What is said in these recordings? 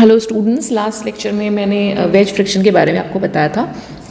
Hello students, last lecture में मैंने veg friction के बारे में आपको बताया था।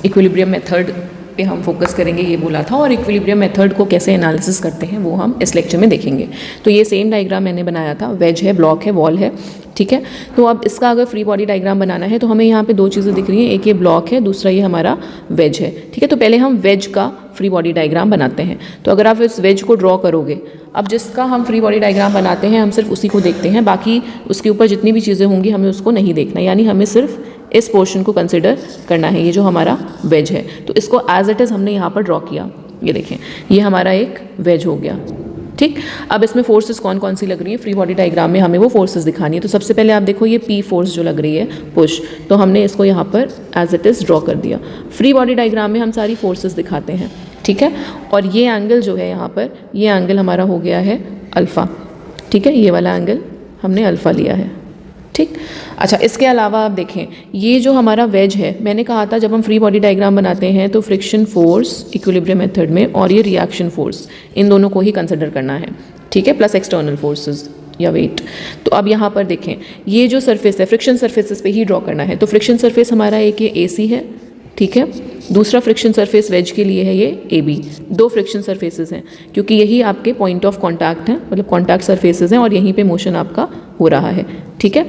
इक्विलिब्रियम मेथड पे हम फोकस करेंगे ये बोला था, और इक्विलिब्रियम मेथड को कैसे एनालिसिस करते हैं वो हम इस लेक्चर में देखेंगे। तो ये सेम डायग्राम मैंने बनाया था, वेज है, ब्लॉक है, वॉल है, ठीक है। तो अब इसका अगर फ्री बॉडी डायग्राम बनाना है तो हमें यहाँ पे दो चीज़ें दिख रही हैं, एक ये ब्लॉक है, दूसरा ये हमारा वेज है, ठीक है। तो पहले हम वेज का फ्री बॉडी डायग्राम बनाते हैं। तो अगर आप इस वेज को ड्रॉ करोगे, अब जिसका हम फ्री बॉडी डायग्राम बनाते हैं हम सिर्फ उसी को देखते हैं, बाकी उसके ऊपर जितनी भी चीज़ें होंगी हमें उसको नहीं देखना, यानी हमें सिर्फ इस पोर्शन को कंसिडर करना है, ये जो हमारा वेज है। तो इसको एज इट इज़ हमने यहाँ पर ड्रॉ किया, ये देखें, ये हमारा एक वेज हो गया, ठीक। अब इसमें फोर्सेस कौन कौन सी लग रही है, फ्री बॉडी डायग्राम में हमें वो फोर्सेस दिखानी है। तो सबसे पहले आप देखो ये पी फोर्स जो लग रही है, पुश, तो हमने इसको यहाँ पर एज इट इज़ ड्रॉ कर दिया। फ्री बॉडी डायग्राम में हम सारी फोर्सेस दिखाते हैं, ठीक है। और ये एंगल जो है यहाँ पर, ये एंगल हमारा हो गया है अल्फ़ा, ठीक है, ये वाला एंगल हमने अल्फ़ा लिया है, ठीक। अच्छा, इसके अलावा आप देखें, ये जो हमारा वेज है, मैंने कहा था जब हम फ्री बॉडी डायग्राम बनाते हैं तो फ्रिक्शन फोर्स इक्विलिब्रियम मेथड में और ये रिएक्शन फोर्स, इन दोनों को ही कंसिडर करना है, ठीक है, प्लस एक्सटर्नल फोर्सेस या वेट। तो अब यहाँ पर देखें, ये जो सरफेस है फ्रिक्शन सरफेसेस पे ही ड्रॉ करना है। तो फ्रिक्शन सरफेस हमारा एक ये AC है, ठीक है, दूसरा फ्रिक्शन सरफेस वेज के लिए है ये AB। दो फ्रिक्शन सरफेसेस हैं क्योंकि यही आपके पॉइंट ऑफ कांटेक्ट हैं, मतलब कांटेक्ट सरफेसेस हैं, और यहीं पे मोशन आपका हो रहा है, ठीक है।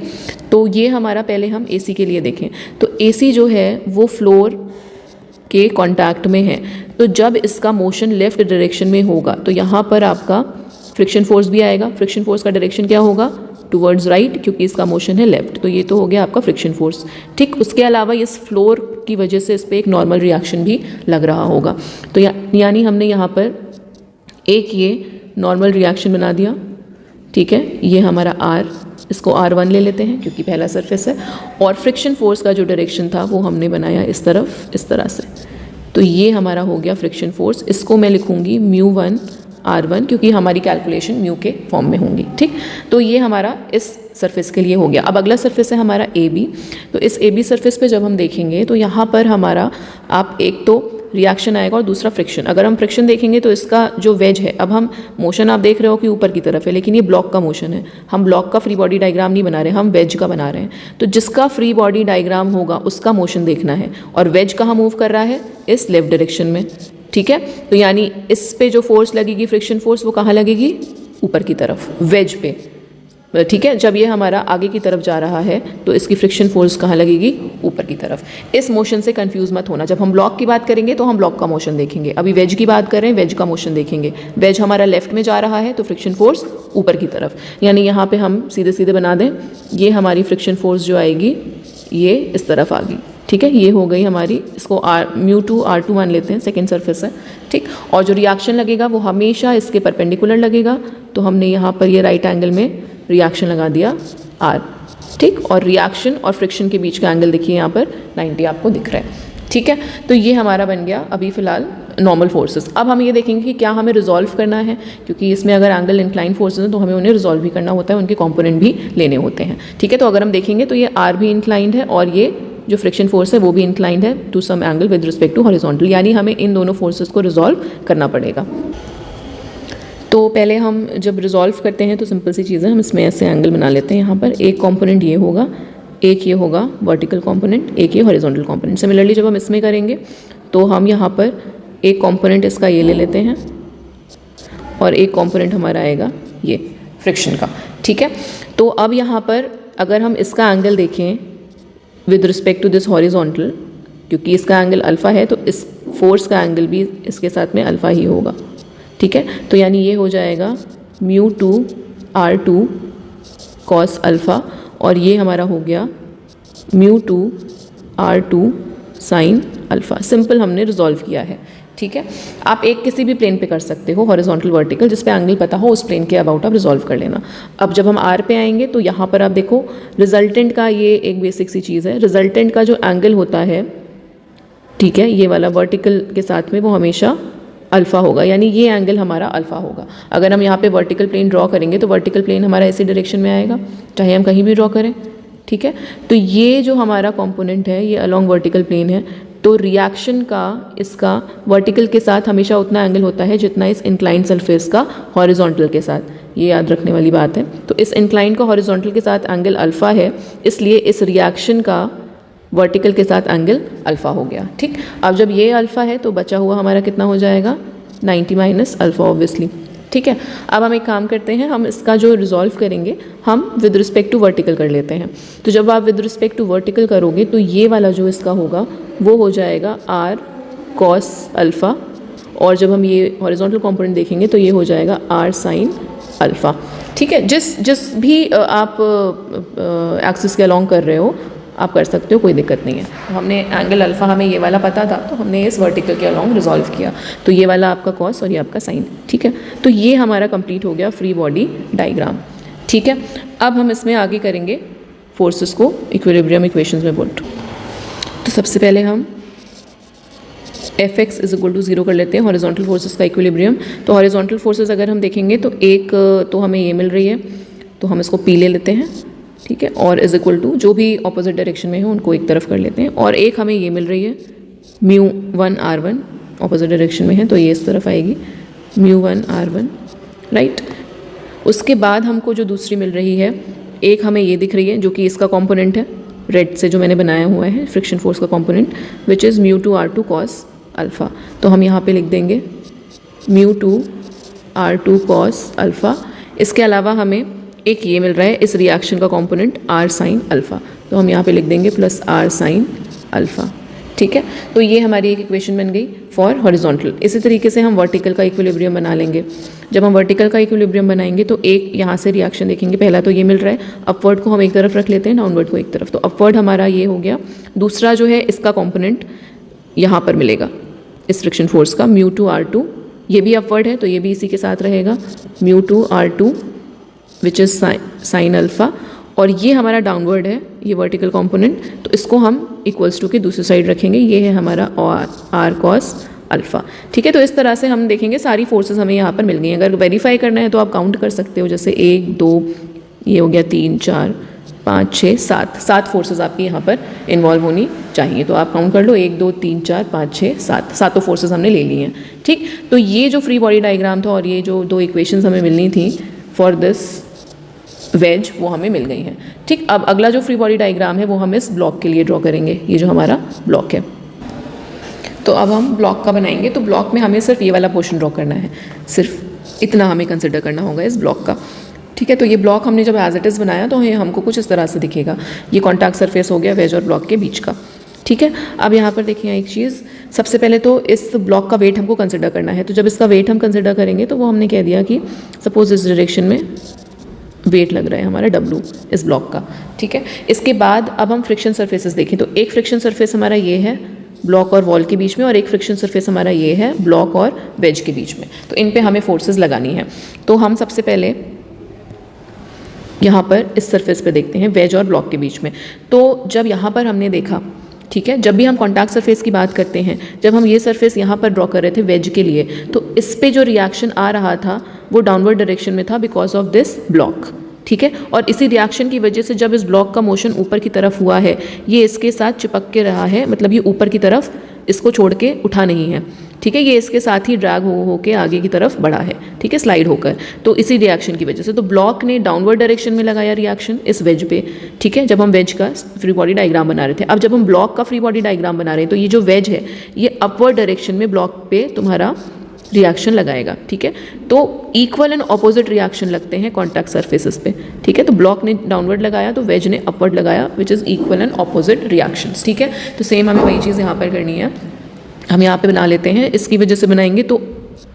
तो ये हमारा पहले हम AC के लिए देखें। तो AC जो है वो फ्लोर के कांटेक्ट में है, तो जब इसका मोशन लेफ्ट डायरेक्शन में होगा तो यहाँ पर आपका फ्रिक्शन फोर्स भी आएगा। फ्रिक्शन फोर्स का डायरेक्शन क्या होगा, टुवर्ड्स राइट, क्योंकि इसका मोशन है लेफ्ट। तो ये तो हो गया आपका फ्रिक्शन फोर्स, ठीक। उसके अलावा इस फ्लोर की वजह से इस पर एक नॉर्मल रिएक्शन भी लग रहा होगा। तो यानी हमने यहाँ पर एक ये नॉर्मल रिएक्शन बना दिया, ठीक है। ये हमारा R, इसको R1 ले लेते हैं क्योंकि पहला सरफेस है। और फ्रिक्शन फोर्स का जो डायरेक्शन था वो हमने बनाया इस तरफ, इस तरह से। तो ये हमारा हो गया फ्रिक्शन फोर्स। इसको मैं लिखूँगी μ1 R1 क्योंकि हमारी कैलकुलेशन म्यू के फॉर्म में होंगी, ठीक। तो ये हमारा इस सरफेस के लिए हो गया। अब अगला सरफेस है हमारा AB। तो इस AB सरफेस पे जब हम देखेंगे तो यहाँ पर हमारा आप एक तो रिएक्शन आएगा और दूसरा फ्रिक्शन। अगर हम फ्रिक्शन देखेंगे तो इसका जो वेज है, अब हम मोशन आप देख रहे हो कि ऊपर की तरफ है, लेकिन ये ब्लॉक का मोशन है। हम ब्लॉक का फ्री बॉडी डायग्राम नहीं बना रहे, हम वेज का बना रहे हैं। तो जिसका फ्री बॉडी डायग्राम होगा उसका मोशन देखना है, और वेज कहाँ मूव कर रहा है, इस लेफ्ट डायरेक्शन में, ठीक है। तो यानी इस पे जो फोर्स लगेगी फ्रिक्शन फोर्स, वो कहाँ लगेगी, ऊपर की तरफ, वेज पे, ठीक है। जब ये हमारा आगे की तरफ जा रहा है तो इसकी फ्रिक्शन फोर्स कहाँ लगेगी, ऊपर की तरफ। इस मोशन से कंफ्यूज मत होना, जब हम ब्लॉक की बात करेंगे तो हम ब्लॉक का मोशन देखेंगे, अभी वेज की बात करें वेज का मोशन देखेंगे। वेज हमारा लेफ्ट में जा रहा है तो फ्रिक्शन फोर्स ऊपर की तरफ, यानी यहाँ पे हम सीधे सीधे बना दें, ये हमारी फ्रिक्शन फोर्स जो आएगी ये इस तरफ आ गई, ठीक है। ये हो गई हमारी, इसको μ2 R2 मान लेते हैं, सेकेंड सरफेस है, ठीक। और जो रिएक्शन लगेगा वो हमेशा इसके परपेंडिकुलर लगेगा। तो हमने यहाँ पर ये राइट एंगल में रिएक्शन लगा दिया R, ठीक। और रिएक्शन और फ्रिक्शन के बीच का एंगल देखिए यहाँ पर 90 आपको दिख रहा है, ठीक है। तो ये हमारा बन गया अभी फ़िलहाल नॉर्मल फोर्सेस। अब हम ये देखेंगे कि क्या हमें रिजॉल्व करना है, क्योंकि इसमें अगर एंगल इंक्लाइन फोर्सेस हैं तो हमें उन्हें रिजॉल्व भी करना होता है, उनके कंपोनेंट भी लेने होते हैं, ठीक है। तो अगर हम देखेंगे तो ये R भी इंक्लाइंड है और ये जो फ्रिक्शन फोर्स है वो भी इंक्लाइंड है to some angle with respect to horizontal, यानी हमें इन दोनों फोर्सेस को रिजॉल्व करना पड़ेगा। तो पहले हम जब रिजॉल्व करते हैं तो सिंपल सी चीज़ है, हम इसमें ऐसे एंगल बना लेते हैं। यहाँ पर एक कंपोनेंट ये होगा, एक ये होगा वर्टिकल कंपोनेंट, एक ये हॉरिजॉन्टल कंपोनेंट। सिमिलरली जब हम इसमें करेंगे तो हम यहाँ पर एक कंपोनेंट इसका ये ले लेते हैं और एक कंपोनेंट हमारा आएगा ये फ्रिक्शन का, ठीक है। तो अब यहाँ पर अगर हम इसका एंगल देखें with respect to this horizontal, क्योंकि इसका एंगल अल्फ़ा है तो इस फोर्स का एंगल भी इसके साथ में अल्फ़ा ही होगा, ठीक है। तो यानी ये हो जाएगा μ2 R2 cos अल्फ़ा, और ये हमारा हो गया μ2 R2 sin अल्फ़ा। सिंपल हमने रिजॉल्व किया है, ठीक है। आप एक किसी भी प्लेन पे कर सकते हो, हॉरिजॉन्टल वर्टिकल, जिस पे एंगल पता हो उस प्लेन के अबाउट आप रिजॉल्व कर लेना। अब जब हम R पे आएंगे तो यहाँ पर आप देखो रिजल्टेंट का ये एक बेसिक सी चीज़ है, रिजल्टेंट का जो एंगल होता है, ठीक है, ये वाला वर्टिकल के साथ में वो हमेशा अल्फ़ा होगा, यानी ये एंगल हमारा अल्फ़ा होगा। अगर हम यहाँ पे वर्टिकल प्लेन ड्रॉ करेंगे तो वर्टिकल प्लेन हमारा इसी डायरेक्शन में आएगा, चाहे हम कहीं भी ड्रॉ करें, ठीक है। तो ये जो हमारा कंपोनेंट है ये अलोंग वर्टिकल प्लेन है, तो रिएक्शन का इसका वर्टिकल के साथ हमेशा उतना एंगल होता है जितना इस इंक्लाइंड सरफेस का हॉरिजॉन्टल के साथ, ये याद रखने वाली बात है। तो इस इंक्लाइंड का हॉरिजॉन्टल के साथ एंगल अल्फ़ा है, इसलिए इस रिएक्शन का वर्टिकल के साथ एंगल अल्फ़ा हो गया। ठीक, अब जब ये अल्फ़ा है तो बचा हुआ हमारा कितना हो जाएगा, 90 माइनस अल्फ़ा ऑब्वियसली। ठीक है, अब हम एक काम करते हैं, हम इसका जो रिजॉल्व करेंगे हम विद रिस्पेक्ट टू वर्टिकल कर लेते हैं। तो जब आप विद रिस्पेक्ट टू वर्टिकल करोगे तो ये वाला जो इसका होगा वो हो जाएगा r cos अल्फ़ा, और जब हम ये हॉरिजॉन्टल कंपोनेंट देखेंगे तो ये हो जाएगा r sin अल्फ़ा। ठीक है, जिस भी आप एक्सिस के अलॉन्ग कर रहे हो आप कर सकते हो, कोई दिक्कत नहीं है। तो हमने एंगल अल्फ़ा, हमें ये वाला पता था तो हमने इस वर्टिकल के अलॉन्ग रिजॉल्व किया, तो ये वाला आपका कॉस और ये आपका साइन। ठीक है, तो ये हमारा कंप्लीट हो गया फ्री बॉडी डायग्राम। ठीक है, अब हम इसमें आगे करेंगे फोर्सेस को इक्विलिब्रियम इक्वेशंस में पुट। तो सबसे पहले हम Fx इज इक्वल टू 0 कर लेते हैं, हॉरिजॉन्टल फोर्सेस का इक्विलिब्रियम। तो हॉरिजॉन्टल फोर्सेस अगर हम देखेंगे तो एक तो हमें ये मिल रही है, तो हम इसको P ले लेते हैं। ठीक है, और इज इक्वल टू जो भी ऑपोजिट डायरेक्शन में है उनको एक तरफ कर लेते हैं, और एक हमें ये मिल रही है μ1r1 ऑपोजिट डायरेक्शन में है तो ये इस तरफ आएगी μ1r1, राइट। उसके बाद हमको जो दूसरी मिल रही है, एक हमें ये दिख रही है जो कि इसका कंपोनेंट है, रेड से जो मैंने बनाया हुआ है फ्रिक्शन फोर्स का component, which is μ2r2 cos alpha. तो हम यहाँ पे लिख देंगे μ2r2 cos अल्फ़ा। इसके अलावा हमें एक ये मिल रहा है इस रिएक्शन का कंपोनेंट r sin अल्फ़ा, तो हम यहाँ पे लिख देंगे प्लस r sin अल्फ़ा। ठीक है, तो ये हमारी एक इक्वेशन बन गई फॉर हॉरिजॉन्टल। इसी तरीके से हम वर्टिकल का इक्विलिब्रियम बना लेंगे। जब हम वर्टिकल का इक्विलिब्रियम बनाएंगे तो एक यहाँ से रिएक्शन देखेंगे, पहला तो ये मिल रहा है, अपवर्ड को हम एक तरफ रख लेते हैं, डाउनवर्ड को एक तरफ, तो अपवर्ड हमारा ये हो गया। दूसरा जो है इसका कॉम्पोनेंट यहाँ पर मिलेगा इस फ्रिक्शन फोर्स का μ2r2, ये भी अपवर्ड है तो ये भी इसी के साथ रहेगा μ2r2 which is sine alpha, और ये हमारा डाउनवर्ड है ये वर्टिकल कंपोनेंट, तो इसको हम इक्वल्स टू की दूसरी साइड रखेंगे, ये है हमारा r cos अल्फ़ा। ठीक है, तो इस तरह से हम देखेंगे सारी फोर्सेस हमें यहाँ पर मिल गई हैं। अगर वेरीफाई करना है तो आप काउंट कर सकते हो, जैसे 1 2 ये हो गया, 3 4 5 6 7 फोर्सेस आपकी यहाँ पर इन्वॉल्व होनी चाहिए, तो आप काउंट कर लो 1 2 3 4 5 6 7 सातों फोर्सेस हमने ले ली हैं। ठीक, तो ये जो फ्री बॉडी डायग्राम था और ये जो दो इक्वेशंस हमें मिलनी थी फॉर दिस वेज वो हमें मिल गई हैं। ठीक, अब अगला जो फ्री बॉडी डायग्राम है वो हम इस ब्लॉक के लिए ड्रॉ करेंगे, ये जो हमारा ब्लॉक है। तो अब हम ब्लॉक का बनाएंगे, तो ब्लॉक में हमें सिर्फ ये वाला पोर्शन ड्रॉ करना है, सिर्फ इतना हमें कंसिडर करना होगा इस ब्लॉक का। ठीक है, तो ये ब्लॉक हमने जब एज इट इज़ बनाया तो हमको कुछ इस तरह से दिखेगा, ये कॉन्टैक्ट सरफेस हो गया वेज और ब्लॉक के बीच का। ठीक है, अब यहाँ पर देखिए एक चीज़, सबसे पहले तो इस ब्लॉक का वेट हमको कंसिडर करना है। तो जब इसका वेट हम कंसिडर करेंगे तो वो हमने कह दिया कि सपोज इस डायरेक्शन में वेट लग रहा है हमारा W इस ब्लॉक का। ठीक है, इसके बाद अब हम फ्रिक्शन सरफेसेस देखें, तो एक फ्रिक्शन सरफेस हमारा ये है ब्लॉक और वॉल के बीच में, और एक फ्रिक्शन सरफेस हमारा ये है ब्लॉक और वेज के बीच में। तो इन पे हमें फोर्सेस लगानी है। तो हम सबसे पहले यहाँ पर इस सरफेस पे देखते हैं वेज और ब्लॉक के बीच में। तो जब यहाँ पर हमने देखा, ठीक है, जब भी हम कॉन्टैक्ट सरफेस की बात करते हैं, जब हम ये सरफेस यहाँ पर ड्रॉ कर रहे थे वेज के लिए, तो इस पे जो रिएक्शन आ रहा था वो डाउनवर्ड डायरेक्शन में था बिकॉज ऑफ दिस ब्लॉक। ठीक है, और इसी रिएक्शन की वजह से जब इस ब्लॉक का मोशन ऊपर की तरफ हुआ है, ये इसके साथ चिपक के रहा है, मतलब ये ऊपर की तरफ इसको छोड़ के उठा नहीं है। ठीक है, ये इसके साथ ही ड्रैग हो के आगे की तरफ बढ़ा है। ठीक है, स्लाइड होकर, तो इसी रिएक्शन की वजह से तो ब्लॉक ने डाउनवर्ड डायरेक्शन में लगाया रिएक्शन इस वेज पे। ठीक है, जब हम वेज का फ्री बॉडी डायग्राम बना रहे थे। अब जब हम ब्लॉक का फ्री बॉडी डायग्राम बना रहे हैं तो ये जो वेज है ये अपवर्ड डायरेक्शन में ब्लॉक पे तुम्हारा रिएक्शन लगाएगा। ठीक है, तो इक्वल एंड ऑपोजिट रिएक्शन लगते हैं कॉन्टैक्ट सरफेसेस पे। ठीक है, तो ब्लॉक ने डाउनवर्ड लगाया तो वेज ने अपवर्ड लगाया, which is equal and opposite reactions. ठीक है, तो सेम हमें वही चीज़ यहाँ पर करनी है। हम यहाँ पे बना लेते हैं, इसकी वजह से बनाएंगे तो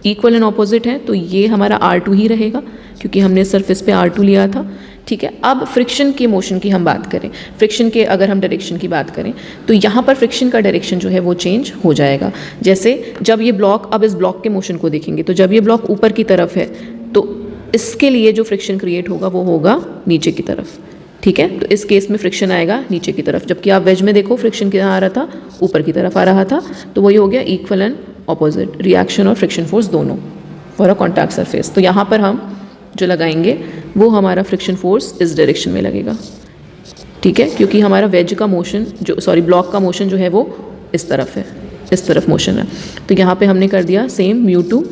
इक्वल एंड ऑपोजिट है, तो ये हमारा R2 ही रहेगा क्योंकि हमने सरफेस पे R2 लिया था। ठीक है, अब फ्रिक्शन के मोशन की हम बात करें, फ्रिक्शन के अगर हम डायरेक्शन की बात करें तो यहाँ पर फ्रिक्शन का डायरेक्शन जो है वो चेंज हो जाएगा। जैसे जब ये ब्लॉक, अब इस ब्लॉक के मोशन को देखेंगे तो जब ये ब्लॉक ऊपर की तरफ है तो इसके लिए जो फ्रिक्शन क्रिएट होगा वो होगा नीचे की तरफ। ठीक है, तो इस केस में फ्रिक्शन आएगा नीचे की तरफ, जबकि आप वेज में देखो फ्रिक्शन कहाँ आ रहा था, ऊपर की तरफ आ रहा था। तो वही हो गया इक्वल एंड ऑपोजिट रिएक्शन और फ्रिक्शन फोर्स दोनों फॉर अ कॉन्टैक्ट सरफेस। तो यहाँ पर हम जो लगाएंगे वो हमारा फ्रिक्शन फोर्स इस डायरेक्शन में लगेगा। ठीक है, क्योंकि हमारा वेज का मोशन जो ब्लॉक का मोशन जो है वो इस तरफ है, इस तरफ मोशन है। तो यहाँ पे हमने कर दिया सेम μ2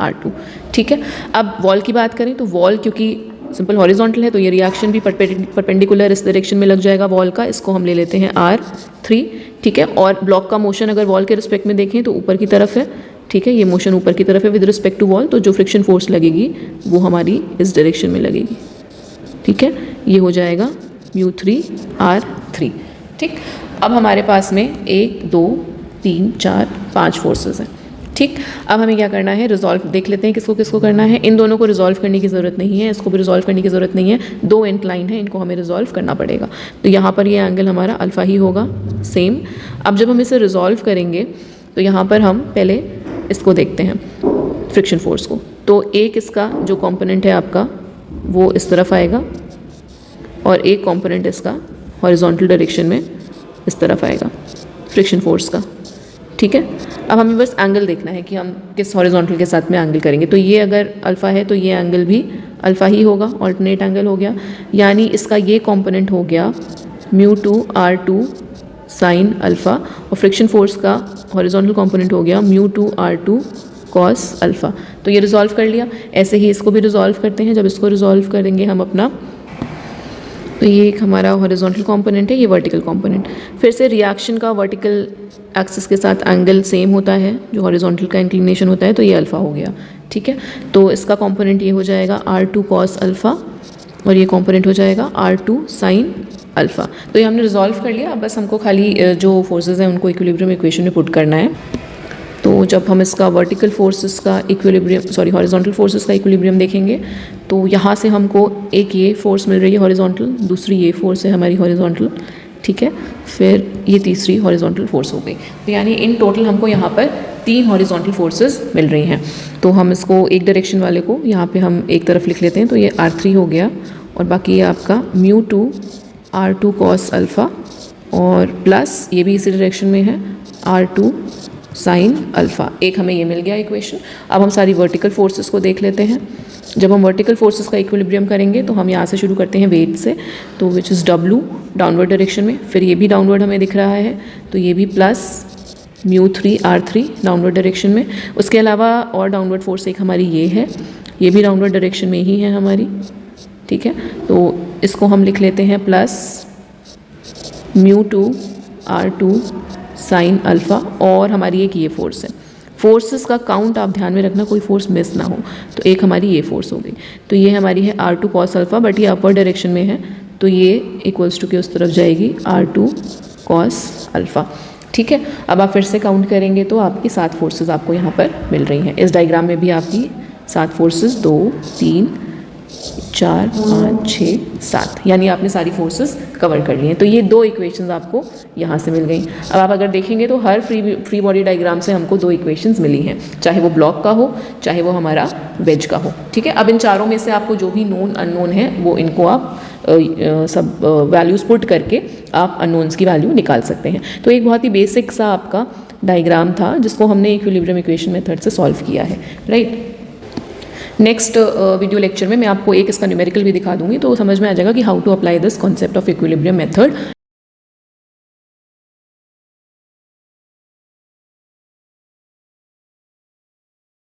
R2, ठीक है। अब वॉल की बात करें तो वॉल क्योंकि सिंपल हॉरिजॉन्टल है तो ये रिएक्शन भी परपेंडिकुलर इस डायरेक्शन में लग जाएगा वॉल का, इसको हम ले लेते हैं R3, ठीक है। और ब्लॉक का मोशन अगर वॉल के रिस्पेक्ट में देखें तो ऊपर की तरफ है, ठीक है, ये मोशन ऊपर की तरफ है विद रिस्पेक्ट टू वॉल, तो जो फ्रिक्शन फोर्स लगेगी वो हमारी इस डायरेक्शन में लगेगी, ठीक है। ये हो जाएगा μ3 R3, ठीक। अब हमारे पास में 1 2 3 4 5 फोर्सेस हैं, ठीक। अब हमें क्या करना है, रिजॉल्व देख लेते हैं किसको किसको करना है। इन दोनों को रिजॉल्व करने की ज़रूरत नहीं है, इसको भी रिजॉल्व करने की ज़रूरत नहीं है, दो इंक्लाइन है, इनको हमें रिजॉल्व करना पड़ेगा। तो यहाँ पर ये एंगल हमारा अल्फ़ा ही होगा, सेम। अब जब हम इसे रिजॉल्व करेंगे तो यहाँ पर हम पहले इसको देखते हैं फ्रिक्शन फोर्स को। तो एक इसका जो कॉम्पोनेंट है आपका वो इस तरफ आएगा और एक कॉम्पोनेंट इसका हॉरिजॉन्टल डायरेक्शन में इस तरफ आएगा फ्रिक्शन फोर्स का, ठीक है। अब हमें बस एंगल देखना है कि हम किस हॉरिजॉन्टल के साथ में एंगल करेंगे। तो ये अगर अल्फ़ा है तो ये एंगल भी अल्फ़ा ही होगा, ऑल्टरनेट एंगल हो गया, यानी इसका ये कंपोनेंट हो गया μ2 R2 साइन अल्फ़ा और फ्रिक्शन फोर्स का हॉरिजॉन्टल कंपोनेंट हो गया μ2 R2 कॉस अल्फ़ा। तो ये रिजॉल्व कर लिया। ऐसे ही इसको भी रिजॉल्व करते हैं। जब इसको रिजॉल्व करेंगे हम अपना, तो ये एक हमारा हॉरिजॉन्टल कंपोनेंट है, ये वर्टिकल कंपोनेंट। फिर से रिएक्शन का वर्टिकल एक्सिस के साथ एंगल सेम होता है, जो हॉरिजॉन्टल का इंक्लिनेशन होता है, तो ये अल्फ़ा हो गया, ठीक है। तो इसका कंपोनेंट ये हो जाएगा R2 कॉस अल्फ़ा और ये कंपोनेंट हो जाएगा R2 साइन अल्फ़ा। तो ये हमने रिजॉल्व कर लिया। अब बस हमको खाली जो फोर्सेस हैं उनको इक्विलिब्रियम इक्वेशन में पुट करना है। तो जब हम इसका वर्टिकल फोर्सेस का इक्विलिब्रियम हॉरिजॉन्टल फोर्सेस का इक्विलिब्रियम देखेंगे तो यहाँ से हमको एक ये फोर्स मिल रही है हॉरिजॉन्टल, दूसरी ये फोर्स है हमारी हॉरिजॉन्टल, ठीक है, फिर ये तीसरी हॉरिजॉन्टल फोर्स हो गई। तो यानी इन टोटल हमको यहाँ पर 3 हॉरिजॉन्टल फोर्सेस मिल रही हैं। तो हम इसको एक डायरेक्शन वाले को यहाँ पे हम एक तरफ लिख लेते हैं, तो ये R3 हो गया और बाकी ये आपका μ2 R2 कॉस अल्फ़ा और प्लस ये भी इसी डायरेक्शन में है R2 साइन अल्फ़ा। एक हमें ये मिल गया इक्वेशन। अब हम सारी वर्टिकल फोर्सेस को देख लेते हैं। जब हम वर्टिकल फोर्सेस का इक्विलिब्रियम करेंगे तो हम यहाँ से शुरू करते हैं वेट से, तो which is W downward direction में, फिर ये भी डाउनवर्ड हमें दिख रहा है तो ये भी प्लस μ3 R3 डाउनवर्ड डायरेक्शन में। उसके अलावा और डाउनवर्ड फोर्स एक हमारी ये है, ये भी डाउनवर्ड डायरेक्शन में ही है हमारी, ठीक है। तो इसको हम लिख लेते हैं प्लस μ2 R2 साइन अल्फ़ा और हमारी एक ये फोर्स है। फोर्सेस का काउंट आप ध्यान में रखना, कोई फोर्स मिस ना हो। तो एक हमारी ये फोर्स हो गई, तो ये हमारी है R2 कॉस अल्फ़ा, बट ये अपवर्ड डायरेक्शन में है तो ये इक्वल्स टू के उस तरफ जाएगी R2 कॉस अल्फ़ा, ठीक है। अब आप फिर से काउंट करेंगे तो आपकी 7 फोर्सेस आपको यहाँ पर मिल रही हैं। इस डायग्राम में भी आपकी 7 फोर्सेस 2 3 4 5 6 7, यानी आपने सारी फोर्सेस कवर कर ली हैं। तो ये 2 इक्वेशंस आपको यहाँ से मिल गई। अब आप अगर देखेंगे तो हर फ्री बॉडी डायग्राम से हमको 2 इक्वेशंस मिली हैं, चाहे वो ब्लॉक का हो चाहे वो हमारा वेज का हो, ठीक है। अब इन चारों में से आपको जो भी नोन अननोन है वो इनको आप सब वैल्यूज़ पुट करके आप अननोन्स की वैल्यू निकाल सकते हैं। तो एक बहुत ही बेसिक सा आपका डायग्राम था जिसको हमने इक्विलिब्रियम इक्वेशन मेथड से सॉल्व किया है, राइट। नेक्स्ट वीडियो लेक्चर में मैं आपको एक इसका न्यूमेरिकल भी दिखा दूंगी, तो समझ में आ जाएगा कि how to apply this concept of equilibrium method